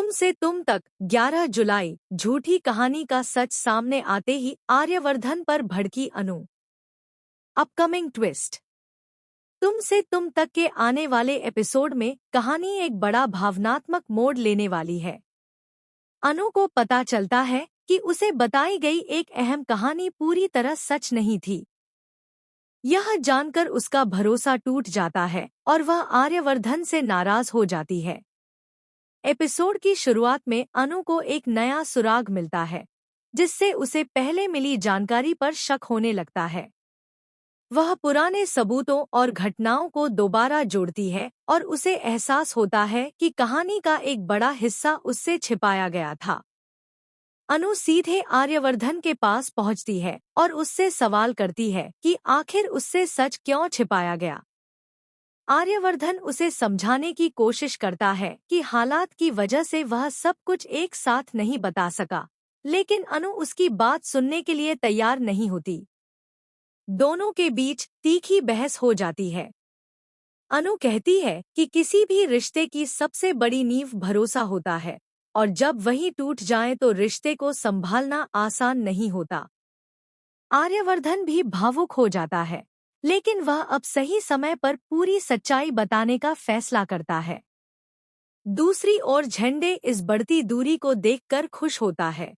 तुम से तुम तक 11 जुलाई झूठी कहानी का सच सामने आते ही आर्यवर्धन पर भड़की अनु। Upcoming twist. तुम से तुम तक के आने वाले एपिसोड में कहानी एक बड़ा भावनात्मक मोड़ लेने वाली है। अनु को पता चलता है कि उसे बताई गई एक अहम कहानी पूरी तरह सच नहीं थी। यह जानकर उसका भरोसा टूट जाता है और वह आर्यवर्धन से नाराज हो जाती है। एपिसोड की शुरुआत में अनु को एक नया सुराग मिलता है, जिससे उसे पहले मिली जानकारी पर शक होने लगता है। वह पुराने सबूतों और घटनाओं को दोबारा जोड़ती है और उसे एहसास होता है कि कहानी का एक बड़ा हिस्सा उससे छिपाया गया था। अनु सीधे आर्यवर्धन के पास पहुंचती है और उससे सवाल करती है कि आखिर उससे सच क्यों छिपाया गया। आर्यवर्धन उसे समझाने की कोशिश करता है कि हालात की वजह से वह सब कुछ एक साथ नहीं बता सका, लेकिन अनु उसकी बात सुनने के लिए तैयार नहीं होती। दोनों के बीच तीखी बहस हो जाती है। अनु कहती है कि किसी भी रिश्ते की सबसे बड़ी नींव भरोसा होता है, और जब वही टूट जाए तो रिश्ते को संभालना आसान नहीं होता। आर्यवर्धन भी भावुक हो जाता है, लेकिन वह अब सही समय पर पूरी सच्चाई बताने का फैसला करता है। दूसरी ओर झंडे इस बढ़ती दूरी को देखकर खुश होता है।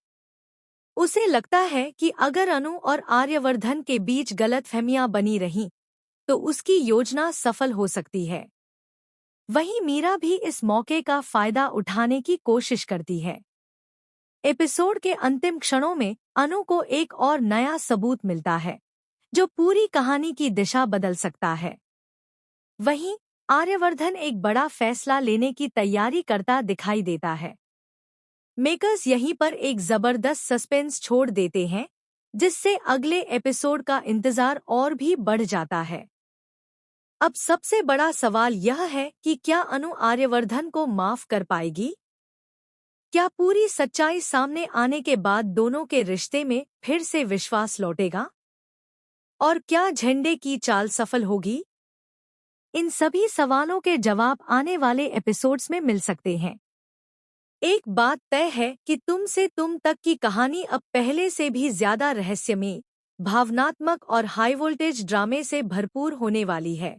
उसे लगता है कि अगर अनु और आर्यवर्धन के बीच गलतफहमियां बनी रहीं, तो उसकी योजना सफल हो सकती है। वहीं मीरा भी इस मौके का फायदा उठाने की कोशिश करती है। एपिसोड के अंतिम क्षणों में अनु को एक और नया सबूत मिलता है, जो पूरी कहानी की दिशा बदल सकता है। वहीं आर्यवर्धन एक बड़ा फैसला लेने की तैयारी करता दिखाई देता है। मेकर्स यहीं पर एक जबरदस्त सस्पेंस छोड़ देते हैं, जिससे अगले एपिसोड का इंतजार और भी बढ़ जाता है। अब सबसे बड़ा सवाल यह है कि क्या अनु आर्यवर्धन को माफ कर पाएगी? क्या पूरी सच्चाई सामने आने के बाद दोनों के रिश्ते में फिर से विश्वास लौटेगा? और क्या झंडे की चाल सफल होगी? इन सभी सवालों के जवाब आने वाले एपिसोड्स में मिल सकते हैं। एक बात तय है कि तुम से तुम तक की कहानी अब पहले से भी ज्यादा रहस्यमयी, भावनात्मक और हाई वोल्टेज ड्रामे से भरपूर होने वाली है।